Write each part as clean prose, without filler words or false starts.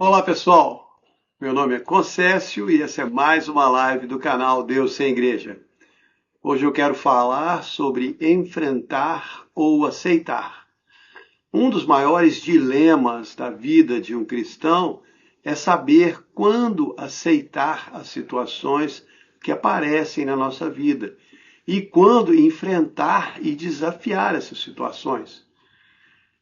Olá pessoal, meu nome é Concécio e essa é mais uma live do canal Deus Sem Igreja. Hoje eu quero falar sobre enfrentar ou aceitar. Um dos maiores dilemas da vida de um cristão é saber quando aceitar as situações que aparecem na nossa vida e quando enfrentar e desafiar essas situações.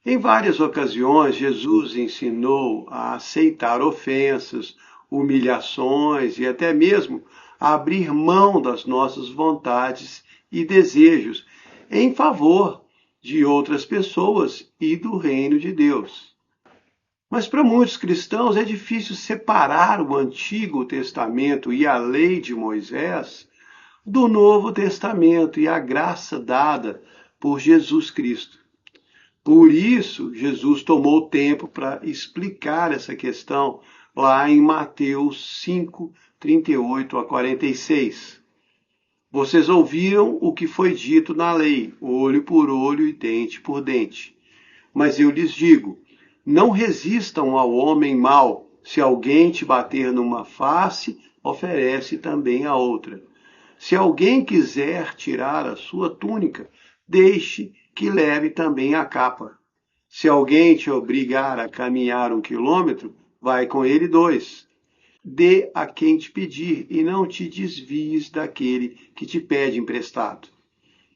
Em várias ocasiões, Jesus ensinou a aceitar ofensas, humilhações e até mesmo a abrir mão das nossas vontades e desejos em favor de outras pessoas e do reino de Deus. Mas para muitos cristãos é difícil separar o Antigo Testamento e a lei de Moisés do Novo Testamento e a graça dada por Jesus Cristo. Por isso, Jesus tomou tempo para explicar essa questão lá em Mateus 5, 38 a 46. Vocês ouviram o que foi dito na lei, olho por olho e dente por dente. Mas eu lhes digo, não resistam ao homem mau. Se alguém te bater numa face, oferece também a outra. Se alguém quiser tirar a sua túnica, deixe que leve também a capa. Se alguém te obrigar a caminhar 1 quilômetro, vai com ele 2. Dê a quem te pedir e não te desvies daquele que te pede emprestado.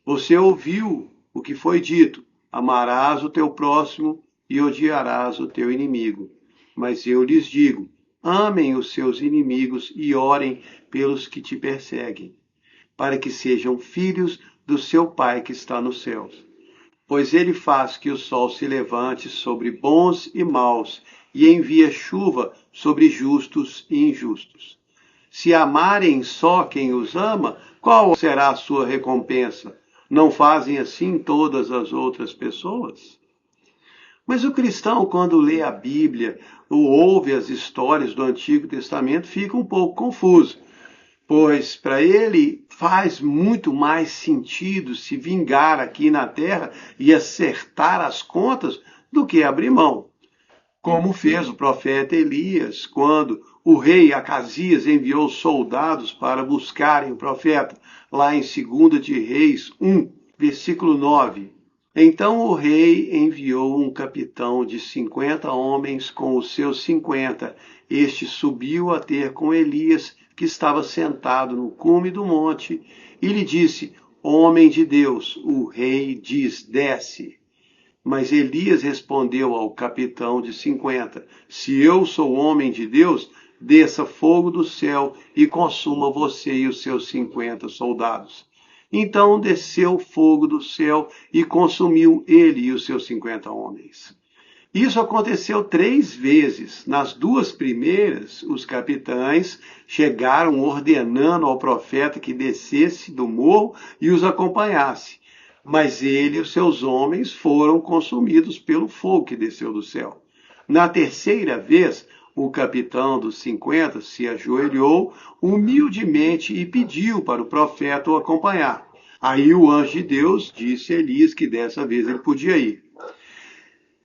Você ouviu o que foi dito, amarás o teu próximo e odiarás o teu inimigo. Mas eu lhes digo, amem os seus inimigos e orem pelos que te perseguem, para que sejam filhos do seu Pai que está nos céus. Pois ele faz que o sol se levante sobre bons e maus, e envia chuva sobre justos e injustos. Se amarem só quem os ama, qual será a sua recompensa? Não fazem assim todas as outras pessoas? Mas o cristão, quando lê a Bíblia ou ouve as histórias do Antigo Testamento, fica um pouco confuso, pois para ele faz muito mais sentido se vingar aqui na terra e acertar as contas do que abrir mão, como fez o profeta Elias, quando o rei Acasias enviou soldados para buscarem o profeta, lá em 2 de Reis 1, versículo 9. Então o rei enviou um capitão de 50 homens com os seus 50. Este subiu a ter com Elias, que estava sentado no cume do monte, e lhe disse, homem de Deus, o rei diz, desce. Mas Elias respondeu ao capitão de 50, se eu sou homem de Deus, desça fogo do céu e consuma você e os seus 50 soldados. Então desceu fogo do céu e consumiu ele e os seus 50 homens. Isso aconteceu 3 vezes. Nas 2 primeiras, os capitães chegaram ordenando ao profeta que descesse do morro e os acompanhasse. Mas ele e os seus homens foram consumidos pelo fogo que desceu do céu. Na 3ª vez, o capitão dos 50 se ajoelhou humildemente e pediu para o profeta o acompanhar. Aí o anjo de Deus disse a Elias que dessa vez ele podia ir.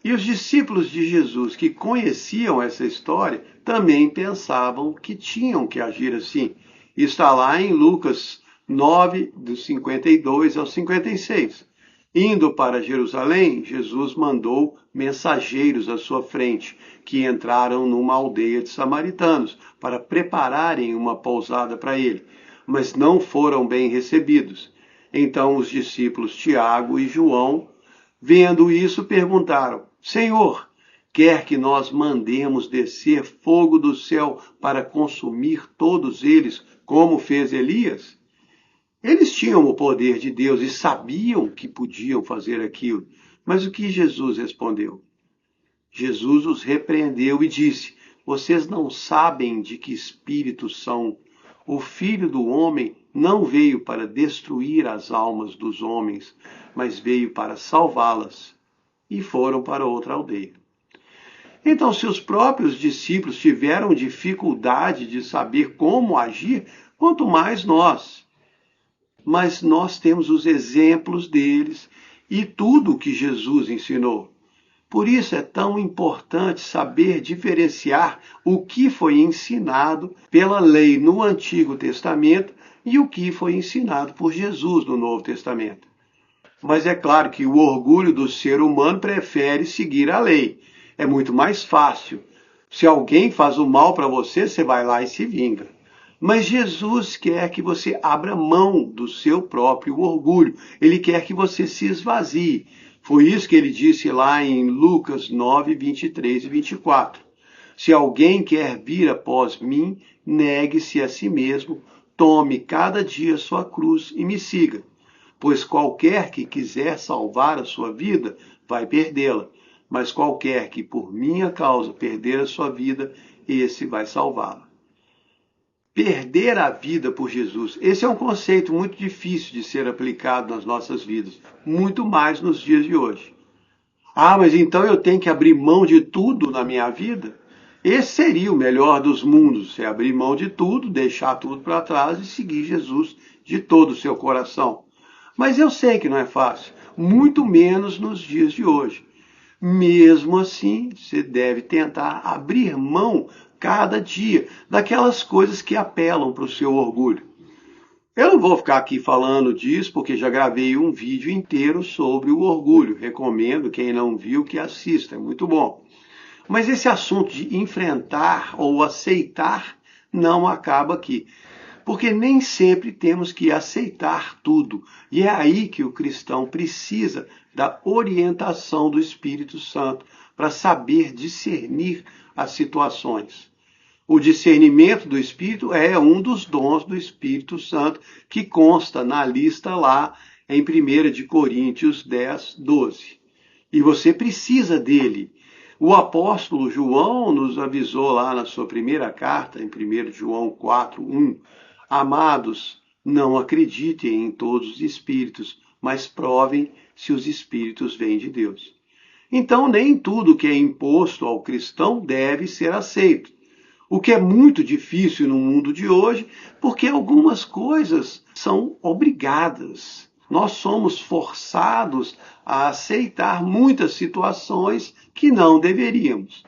E os discípulos de Jesus que conheciam essa história também pensavam que tinham que agir assim. Está lá em Lucas 9, dos 52 ao 56. Indo para Jerusalém, Jesus mandou mensageiros à sua frente, que entraram numa aldeia de samaritanos, para prepararem uma pousada para ele, mas não foram bem recebidos. Então os discípulos Tiago e João, vendo isso, perguntaram, Senhor, quer que nós mandemos descer fogo do céu para consumir todos eles, como fez Elias? Eles tinham o poder de Deus e sabiam que podiam fazer aquilo. Mas o que Jesus respondeu? Jesus os repreendeu e disse, vocês não sabem de que espírito são. O Filho do Homem não veio para destruir as almas dos homens, mas veio para salvá-las. E foram para outra aldeia. Então, se os próprios discípulos tiveram dificuldade de saber como agir, quanto mais nós. Mas nós temos os exemplos deles e tudo o que Jesus ensinou. Por isso é tão importante saber diferenciar o que foi ensinado pela lei no Antigo Testamento e o que foi ensinado por Jesus no Novo Testamento. Mas é claro que o orgulho do ser humano prefere seguir a lei. É muito mais fácil. Se alguém faz o mal para você, você vai lá e se vinga. Mas Jesus quer que você abra mão do seu próprio orgulho. Ele quer que você se esvazie. Foi isso que ele disse lá em Lucas 9, 23 e 24. Se alguém quer vir após mim, negue-se a si mesmo, tome cada dia sua cruz e me siga. Pois qualquer que quiser salvar a sua vida, vai perdê-la. Mas qualquer que por minha causa perder a sua vida, esse vai salvá-la. Perder a vida por Jesus. Esse é um conceito muito difícil de ser aplicado nas nossas vidas, muito mais nos dias de hoje. Ah, mas então eu tenho que abrir mão de tudo na minha vida? Esse seria o melhor dos mundos, é abrir mão de tudo, deixar tudo para trás e seguir Jesus de todo o seu coração. Mas eu sei que não é fácil, muito menos nos dias de hoje. Mesmo assim, você deve tentar abrir mão cada dia daquelas coisas que apelam para o seu orgulho. Eu não vou ficar aqui falando disso porque já gravei um vídeo inteiro sobre o orgulho. Recomendo quem não viu que assista, é muito bom. Mas esse assunto de enfrentar ou aceitar não acaba aqui. Porque nem sempre temos que aceitar tudo. E é aí que o cristão precisa da orientação do Espírito Santo para saber discernir as situações. O discernimento do Espírito é um dos dons do Espírito Santo que consta na lista lá em 1 de Coríntios 10, 12. E você precisa dele. O apóstolo João nos avisou lá na sua primeira carta, em 1 João 4, 1. Amados, não acreditem em todos os espíritos, mas provem se os espíritos vêm de Deus. Então, nem tudo que é imposto ao cristão deve ser aceito. O que é muito difícil no mundo de hoje, porque algumas coisas são obrigadas. Nós somos forçados a aceitar muitas situações que não deveríamos.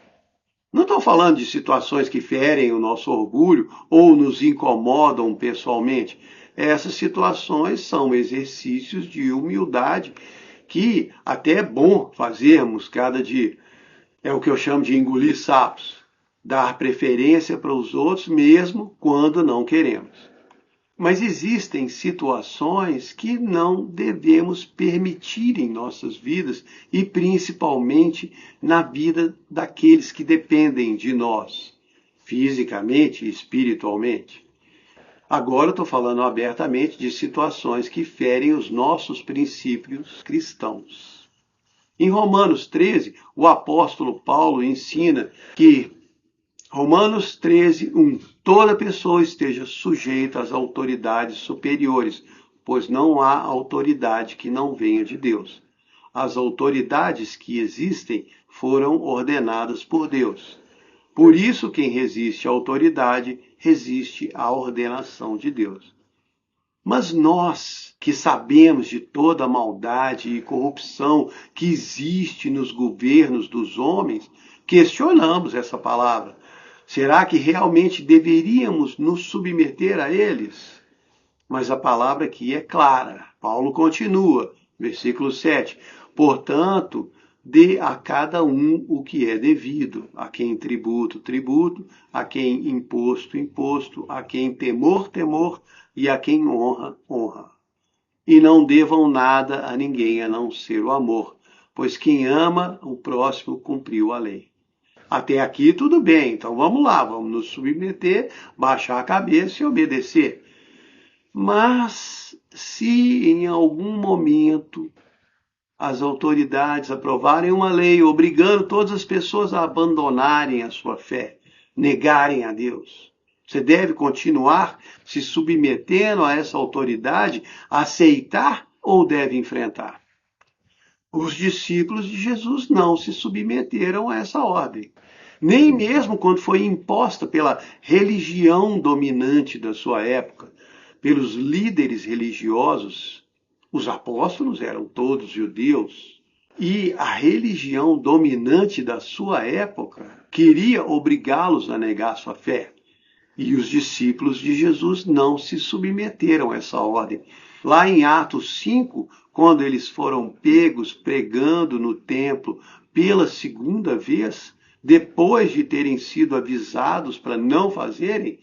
Não estou falando de situações que ferem o nosso orgulho ou nos incomodam pessoalmente. Essas situações são exercícios de humildade que até é bom fazermos cada dia. É o que eu chamo de engolir sapos. Dar preferência para os outros mesmo quando não queremos. Mas existem situações que não devemos permitir em nossas vidas e principalmente na vida daqueles que dependem de nós, fisicamente e espiritualmente. Agora eu estou falando abertamente de situações que ferem os nossos princípios cristãos. Em Romanos 13, o apóstolo Paulo ensina que Romanos 13, 1. Toda pessoa esteja sujeita às autoridades superiores, pois não há autoridade que não venha de Deus. As autoridades que existem foram ordenadas por Deus. Por isso, quem resiste à autoridade, resiste à ordenação de Deus. Mas nós, que sabemos de toda a maldade e corrupção que existe nos governos dos homens, questionamos essa palavra. Será que realmente deveríamos nos submeter a eles? Mas a palavra aqui é clara. Paulo continua, versículo 7. Portanto, dê a cada um o que é devido, a quem tributo, tributo, a quem imposto, imposto, a quem temor, temor, e a quem honra, honra. E não devam nada a ninguém a não ser o amor, pois quem ama o próximo cumpriu a lei. Até aqui tudo bem, então vamos lá, vamos nos submeter, baixar a cabeça e obedecer. Mas se em algum momento as autoridades aprovarem uma lei obrigando todas as pessoas a abandonarem a sua fé, negarem a Deus, você deve continuar se submetendo a essa autoridade, aceitar ou deve enfrentar? Os discípulos de Jesus não se submeteram a essa ordem. Nem mesmo quando foi imposta pela religião dominante da sua época, pelos líderes religiosos. Os apóstolos eram todos judeus. E a religião dominante da sua época queria obrigá-los a negar sua fé. E os discípulos de Jesus não se submeteram a essa ordem. Lá em Atos 5, quando eles foram pegos pregando no templo pela segunda vez, depois de terem sido avisados para não fazerem,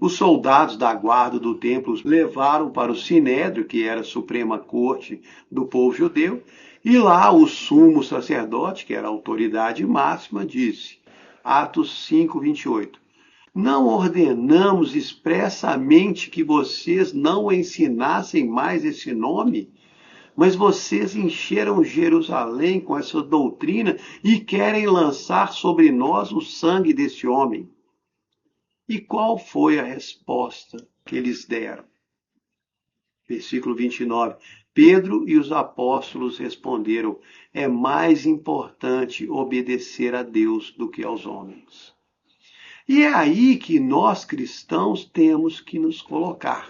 os soldados da guarda do templo os levaram para o Sinédrio, que era a Suprema Corte do povo judeu, e lá o sumo sacerdote, que era a autoridade máxima, disse, Atos 5, 28, não ordenamos expressamente que vocês não ensinassem mais esse nome, mas vocês encheram Jerusalém com essa doutrina e querem lançar sobre nós o sangue desse homem. E qual foi a resposta que eles deram? Versículo 29. Pedro e os apóstolos responderam: é mais importante obedecer a Deus do que aos homens. E é aí que nós cristãos temos que nos colocar.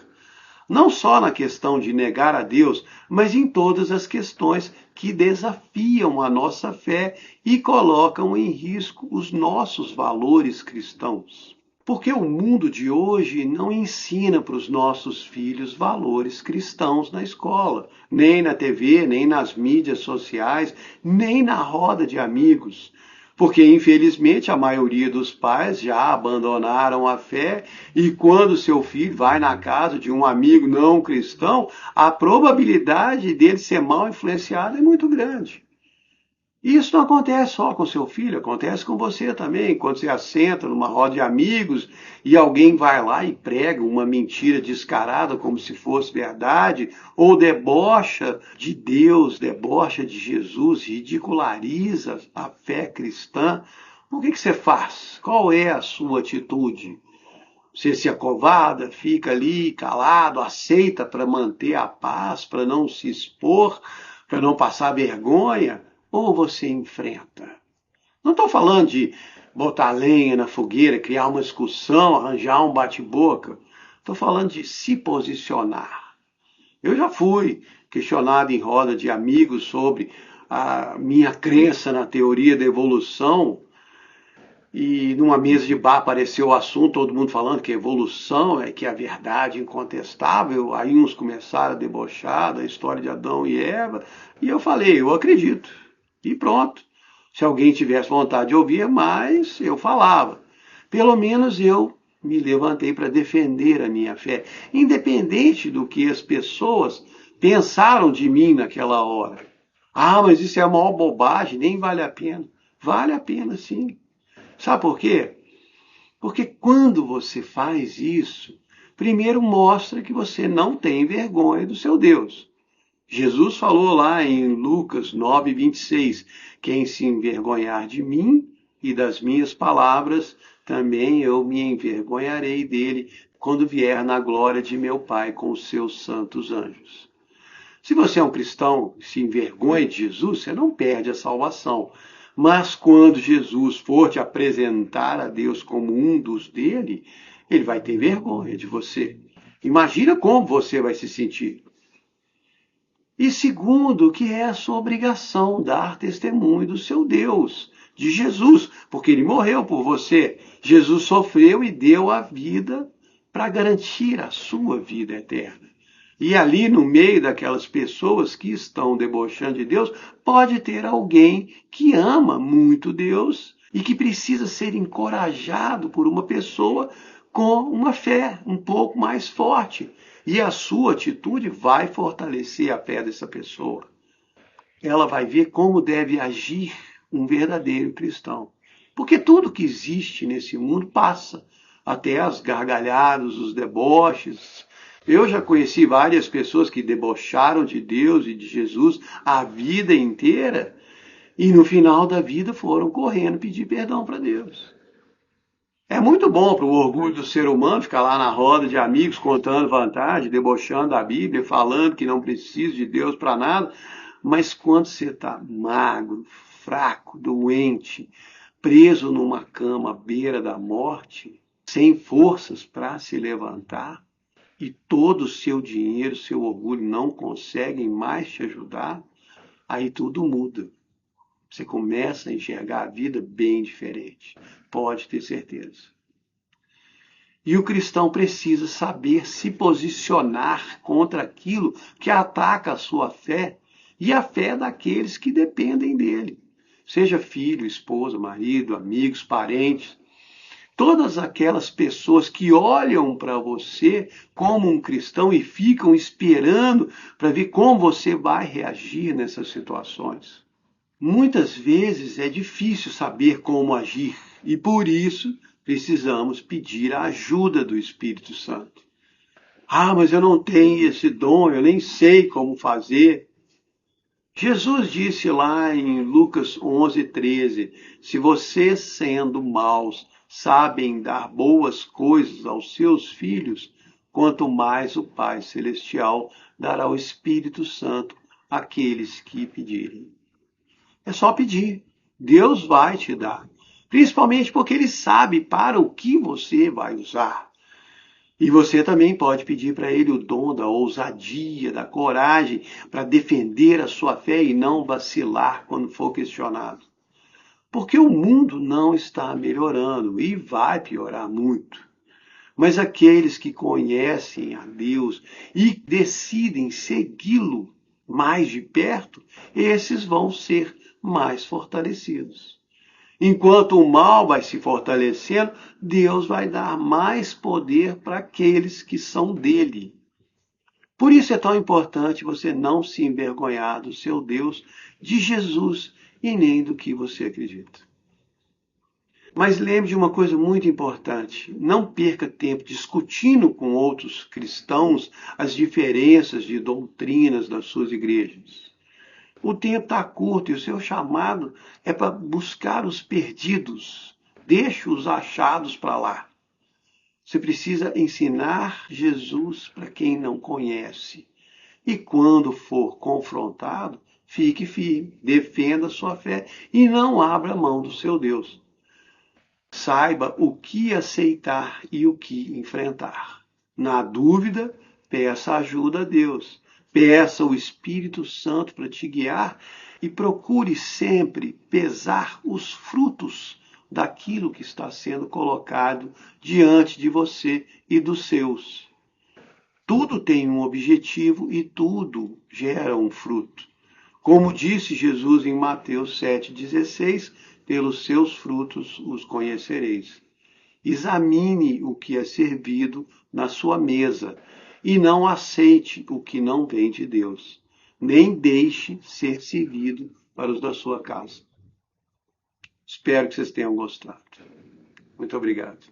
Não só na questão de negar a Deus, mas em todas as questões que desafiam a nossa fé e colocam em risco os nossos valores cristãos. Porque o mundo de hoje não ensina para os nossos filhos valores cristãos na escola, nem na TV, nem nas mídias sociais, nem na roda de amigos. Porque, infelizmente, a maioria dos pais já abandonaram a fé e quando seu filho vai na casa de um amigo não cristão, a probabilidade dele ser mal influenciado é muito grande. E isso não acontece só com seu filho, acontece com você também. Quando você assenta numa roda de amigos e alguém vai lá e prega uma mentira descarada como se fosse verdade, ou debocha de Deus, debocha de Jesus, ridiculariza a fé cristã, o que você faz? Qual é a sua atitude? Você se acovarda, fica ali calado, aceita para manter a paz, para não se expor, para não passar vergonha? Ou você enfrenta? Não estou falando de botar lenha na fogueira, criar uma discussão, arranjar um bate-boca. Estou falando de se posicionar. Eu já fui questionado em roda de amigos sobre a minha crença na teoria da evolução. E numa mesa de bar apareceu o assunto, todo mundo falando que a evolução é que é a verdade incontestável. Aí uns começaram a debochar da história de Adão e Eva. E eu falei, eu acredito. E pronto. Se alguém tivesse vontade de ouvir mais, eu falava. Pelo menos eu me levantei para defender a minha fé, independente do que as pessoas pensaram de mim naquela hora. Ah, mas isso é a maior bobagem, nem vale a pena. Vale a pena, sim. Sabe por quê? Porque quando você faz isso, primeiro mostra que você não tem vergonha do seu Deus. Jesus falou lá em Lucas 9, 26, quem se envergonhar de mim e das minhas palavras, também eu me envergonharei dele quando vier na glória de meu Pai com os seus santos anjos. Se você é um cristão e se envergonha de Jesus, você não perde a salvação. Mas quando Jesus for te apresentar a Deus como um dos dele, ele vai ter vergonha de você. Imagina como você vai se sentir. E segundo, que é a sua obrigação dar testemunho do seu Deus, de Jesus, porque ele morreu por você. Jesus sofreu e deu a vida para garantir a sua vida eterna. E ali no meio daquelas pessoas que estão debochando de Deus, pode ter alguém que ama muito Deus e que precisa ser encorajado por uma pessoa com uma fé um pouco mais forte. E a sua atitude vai fortalecer a fé dessa pessoa. Ela vai ver como deve agir um verdadeiro cristão. Porque tudo que existe nesse mundo passa. Até as gargalhadas, os deboches. Eu já conheci várias pessoas que debocharam de Deus e de Jesus a vida inteira. E no final da vida foram correndo pedir perdão para Deus. É muito bom para o orgulho do ser humano ficar lá na roda de amigos contando vantagem, debochando da Bíblia, falando que não precisa de Deus para nada. Mas quando você está magro, fraco, doente, preso numa cama à beira da morte, sem forças para se levantar, e todo o seu dinheiro, seu orgulho não conseguem mais te ajudar, aí tudo muda. Você começa a enxergar a vida bem diferente. Pode ter certeza. E o cristão precisa saber se posicionar contra aquilo que ataca a sua fé e a fé daqueles que dependem dele. Seja filho, esposa, marido, amigos, parentes. Todas aquelas pessoas que olham para você como um cristão e ficam esperando para ver como você vai reagir nessas situações. Muitas vezes é difícil saber como agir e por isso precisamos pedir a ajuda do Espírito Santo. Ah, mas eu não tenho esse dom, eu nem sei como fazer. Jesus disse lá em Lucas 11:13, se vocês, sendo maus, sabem dar boas coisas aos seus filhos, quanto mais o Pai Celestial dará o Espírito Santo àqueles que pedirem. É só pedir. Deus vai te dar. Principalmente porque Ele sabe para o que você vai usar. E você também pode pedir para Ele o dom da ousadia, da coragem para defender a sua fé e não vacilar quando for questionado. Porque o mundo não está melhorando e vai piorar muito. Mas aqueles que conhecem a Deus e decidem segui-lo mais de perto, esses vão ser mais fortalecidos. Enquanto o mal vai se fortalecendo, Deus vai dar mais poder para aqueles que são dele. Por isso é tão importante você não se envergonhar do seu Deus, de Jesus e nem do que você acredita. Mas lembre de uma coisa muito importante: não perca tempo discutindo com outros cristãos as diferenças de doutrinas das suas igrejas. O tempo está curto e o seu chamado é para buscar os perdidos. Deixe os achados para lá. Você precisa ensinar Jesus para quem não conhece. E quando for confrontado, fique firme, defenda a sua fé e não abra mão do seu Deus. Saiba o que aceitar e o que enfrentar. Na dúvida, peça ajuda a Deus. Peça o Espírito Santo para te guiar e procure sempre pesar os frutos daquilo que está sendo colocado diante de você e dos seus. Tudo tem um objetivo e tudo gera um fruto. Como disse Jesus em Mateus 7,16, pelos seus frutos os conhecereis. Examine o que é servido na sua mesa e não aceite o que não vem de Deus, nem deixe ser servido para os da sua casa. Espero que vocês tenham gostado. Muito obrigado.